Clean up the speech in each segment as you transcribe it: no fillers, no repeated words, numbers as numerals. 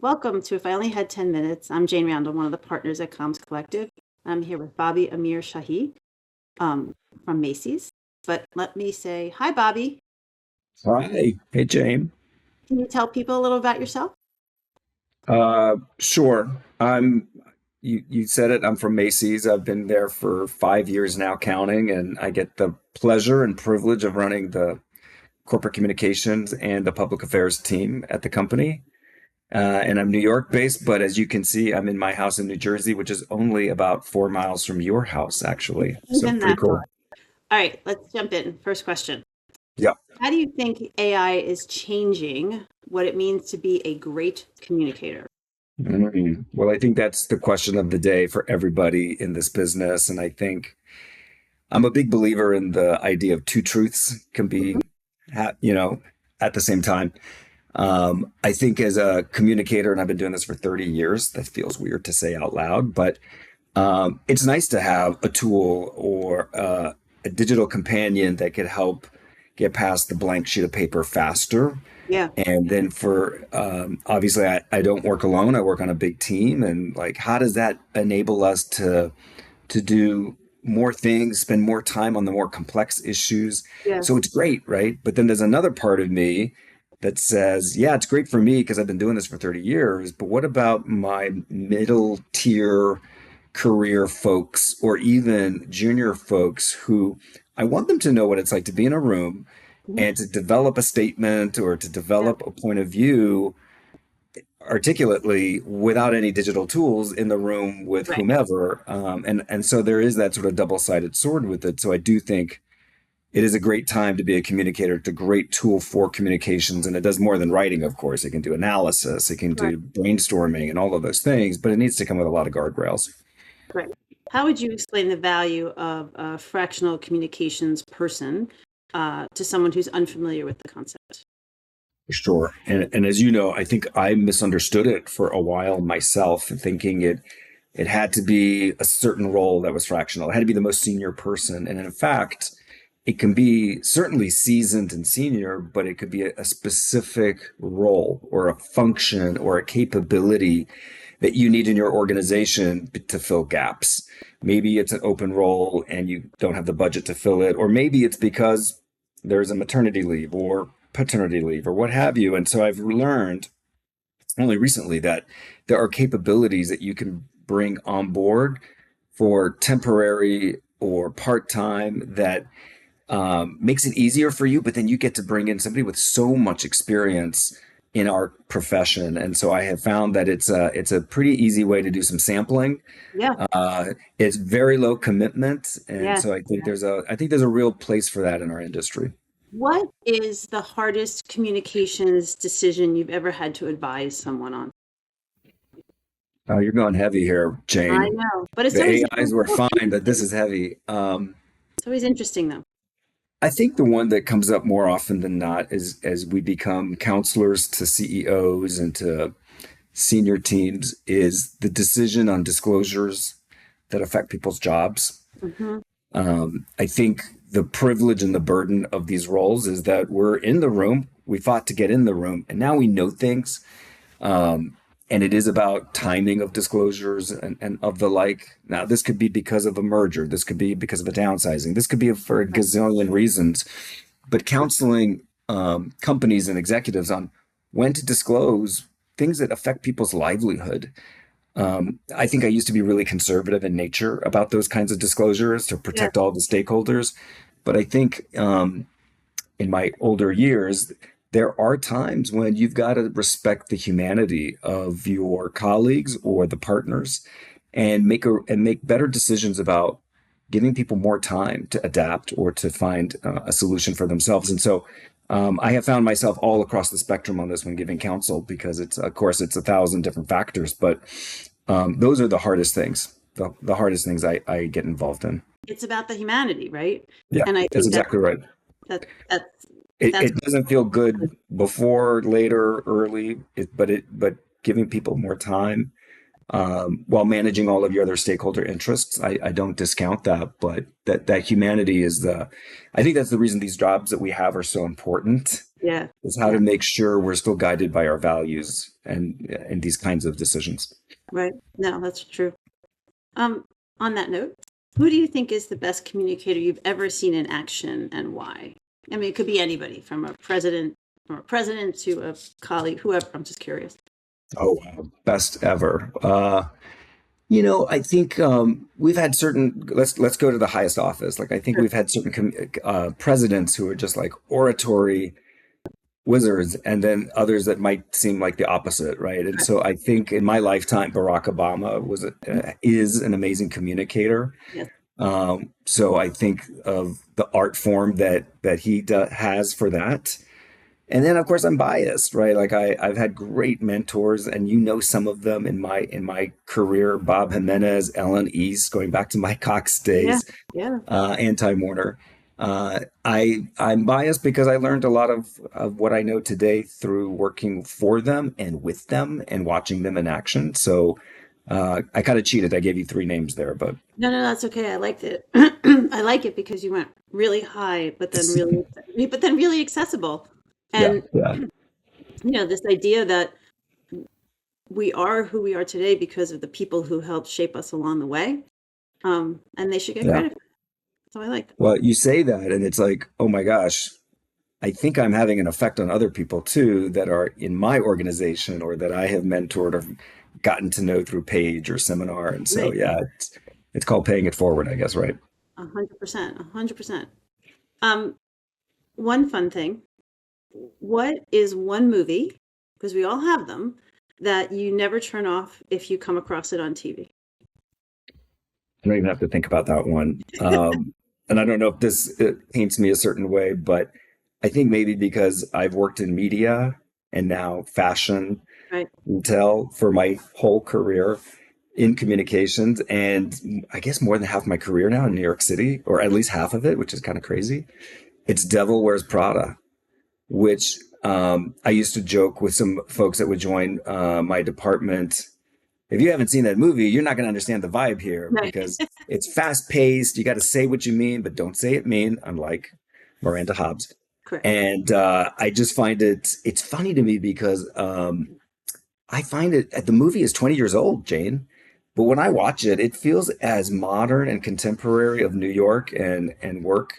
Welcome to If I Only Had 10 Minutes. I'm Jane Randall, one of the partners at Comms Collective. I'm here with Bobby Amirshahi from Macy's. But let me say hi, Bobby. Hi. Hey, Jane. Can you tell people a little about yourself? Sure. You said it. I'm from Macy's. I've been there for 5 years now, counting, and I get the pleasure and privilege of running the corporate communications and the public affairs team at the company. And I'm New York based, but as you can see, I'm in my house in New Jersey, which is only about 4 miles from your house, actually. So Even pretty that far. cool. All right, let's jump in. First question. Yeah. How do you think AI is changing what it means to be a great communicator? Well, I think that's the question of the day for everybody in this business. And I think I'm a big believer in the idea of two truths can be, Mhm. you know, at the same time. I think as a communicator, and I've been doing this for 30 years, that feels weird to say out loud, but it's nice to have a tool or a digital companion that could help get past the blank sheet of paper faster. Yeah, And then for obviously, I don't work alone. I work on a big team, and like, how does that enable us to do more things, spend more time on the more complex issues? So yes. it's great, right? But then there's another part of me that says, yeah, it's great for me because I've been doing this for 30 years. But what about my middle tier career folks or even junior folks who I want them to know what it's like to be in a room Mhm. and to develop a statement or to Yeah, develop a point of view articulately without any digital tools in the room with right. whomever. And so there is that sort of double-sided sword with it. So I do think it is a great time to be a communicator. It's a great tool for communications, and it does more than writing, of course. It can do analysis, it can Right. do brainstorming and all of those things, but it needs to come with a lot of guardrails. Right. How would you explain the value of a fractional communications person to someone who's unfamiliar with the concept? Sure. And as you know, I think I misunderstood it for a while myself, thinking it had to be a certain role that was fractional. It had to be the most senior person. And in fact, it can be certainly seasoned and senior, but it could be a specific role or a function or a capability that you need in your organization to fill gaps. Maybe it's an open role and you don't have the budget to fill it, or maybe it's because there's a maternity leave or paternity leave or what have you. And so I've learned only recently that there are capabilities that you can bring on board for temporary or part time that makes it easier for you, but then you get to bring in somebody with so much experience in our profession. And so I have found that it's a pretty easy way to do some sampling. Yeah. It's very low commitment, and Yes. so I think there's a real place for that in our industry. What is the hardest communications decision you've ever had to advise someone on? You're going heavy here, I Jane. know, but it's The always AIs were fine, but this interesting. is heavy. It's always interesting, though. I think the one that comes up more often than not is as we become counselors to CEOs and to senior teams is the decision on disclosures that affect people's jobs. Hmm. I think the privilege and the burden of these roles is that we're in the room, we fought to get in the room, and now we know things. And it is about timing of disclosures and of the like. Now, this could be because of a merger, this could be because of a downsizing, this could be for a Right. gazillion reasons. But counseling companies and executives on when to disclose things that affect people's livelihood. I think I used to be really conservative in nature about those kinds of disclosures to Yes. protect all the stakeholders. But I think in my older years, there are times when you've got to respect the humanity of your colleagues or the partners and make better decisions about giving people more time to adapt or to find a solution for themselves. And so I have found myself all across the spectrum on this when giving counsel because it's, of course, it's 1,000 different factors, but those are the hardest things, the hardest things I get involved in. It's about the humanity, right? Yeah, And I that's think exactly right. that that's It, that's it doesn't feel good before, later, early, but giving people more time while managing all of your other stakeholder interests, I don't discount that. But that humanity is I think that's the reason these jobs that we have are so important. Yeah. is how to Yeah. make sure we're still guided by our values and in these kinds of decisions. Right. No, that's true. Um, on that note, who do you think is the best communicator you've ever seen in action and why? I mean, it could be anybody from a president to a colleague, whoever. I'm just curious. Oh wow, best ever. I think we've had certain. Let's go to the highest office. Like I think Sure. we've had certain presidents who are just like oratory wizards, and then others that might seem like the opposite, right? And so I think in my lifetime, Barack Obama is an amazing communicator. Yes. So I think of the art form that he has for that. And then of course I'm biased, right? Like I've had great mentors, and some of them in my career: Bob Jimenez, Ellen East, going back to my Cox Yeah. days, Yeah. Anti Warner. I'm biased because I learned a lot of what I know today through working for them and with them and watching them in action. So I kind of cheated. I gave you three names there, but No, no, that's okay. I liked it. I like it because you went really high, but then really accessible. yeah, And yeah, this idea that we are who we are today because of the people who helped shape us along the way. And they should get yeah. credit for that. So I like that. Well, you say that, and it's like, oh my gosh, I think I'm having an effect on other people too that are in my organization or that I have mentored or gotten to know through page or seminar. And so, Right. yeah, it's called paying it forward, I guess, right? 100%. 100%. Um, one fun thing. What is one movie, because we all have them, that you never turn off if you come across it on TV? I don't even have to think about that one. And I don't know if this it paints me a certain way, but I think maybe because I've worked in media and now fashion Right. retail for my whole career in communications, and I guess more than half my career now in New York City, or at least half of it, which is kind of crazy. It's Devil Wears Prada, which I used to joke with some folks that would join my department. If you haven't seen that movie, you're not going to understand the vibe here Right. because it's fast paced. You got to say what you mean, but don't say it mean, unlike Miranda Hobbs. Correct. And I just find it's funny to me because I find the movie is 20 years old, Jane. But when I watch it, it feels as modern and contemporary of New York and work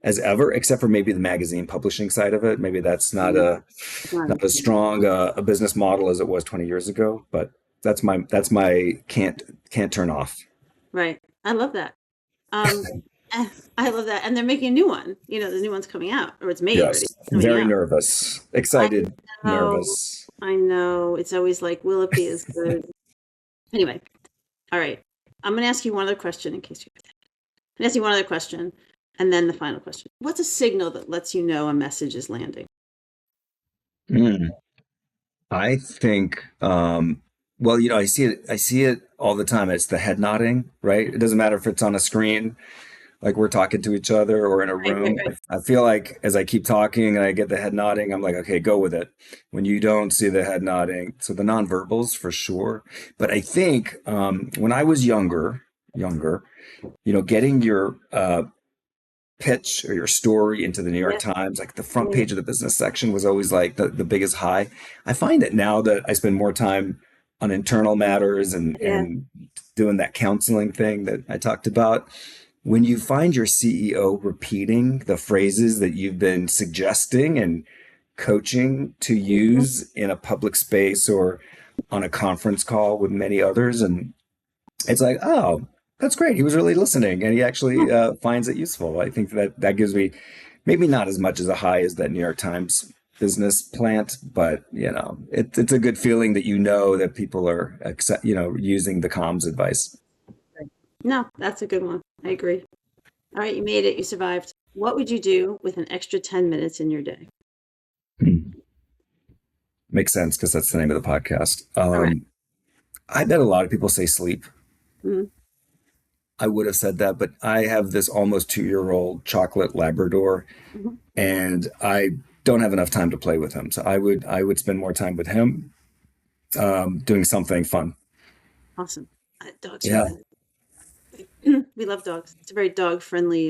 as ever, except for maybe the magazine publishing side of it. Maybe that's not Mm, a it's not not as strong a business model as it was 20 years ago. But that's my can't turn off. right. I love that. Um, I love that. And they're making a new one. The new one's coming out, or it's made already. Yes, It's coming very out. nervous, I excited, know. nervous. I know. It's always like, will it be as good? Anyway, all right. I'm going to ask you one other question in case I'm going to ask you one other question and then the final question. What's a signal that lets you know a message is landing? Mm. I think, well, I see it all the time. It's the head nodding, right? It doesn't matter if it's on a screen, like we're talking to each other, or in a Right, right, room. right. I feel like as I keep talking and I get the head nodding, I'm like, okay, go with it. When you don't see the head nodding, so the nonverbals for sure. But I think when I was younger, getting your pitch or your story into the New York Yeah, Times, like the front yeah, page of the business section was always like the biggest high. I find that now that I spend more time on internal matters yeah. and doing that counseling thing that I talked about, when you find your CEO repeating the phrases that you've been suggesting and coaching to Mhm. use in a public space or on a conference call with many others, and it's like, oh, that's great. He was really listening, and he Yeah, actually finds it useful. I think that gives me maybe not as much as a high as that New York Times business plant, but it's a good feeling that that people are using the comms advice. right. No, that's a good one. I agree. All right, you made it. You survived. What would you do with an extra 10 minutes in your day? Hmm. Makes sense because that's the name of the podcast. Correct. I bet a lot of people say sleep. Mhm. I would have said that, but I have this almost 2-year-old chocolate Labrador, Mhm. and I don't have enough time to play with him. So I would spend more time with him, doing something fun. Awesome. Dogs are Yeah. good. We love dogs. It's a very dog friendly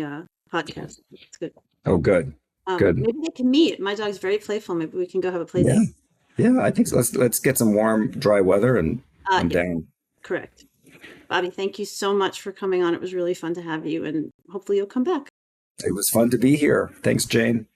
podcast. It's good. Oh, good. Good. Maybe they can meet. My dog's very playful. Maybe we can go have a play Yeah. date. Yeah. I think so. Let's get some warm, dry weather, and I'm Yeah, down. correct. Bobby, thank you so much for coming on. It was really fun to have you, and hopefully you'll come back. It was fun to be here. Thanks, Jane.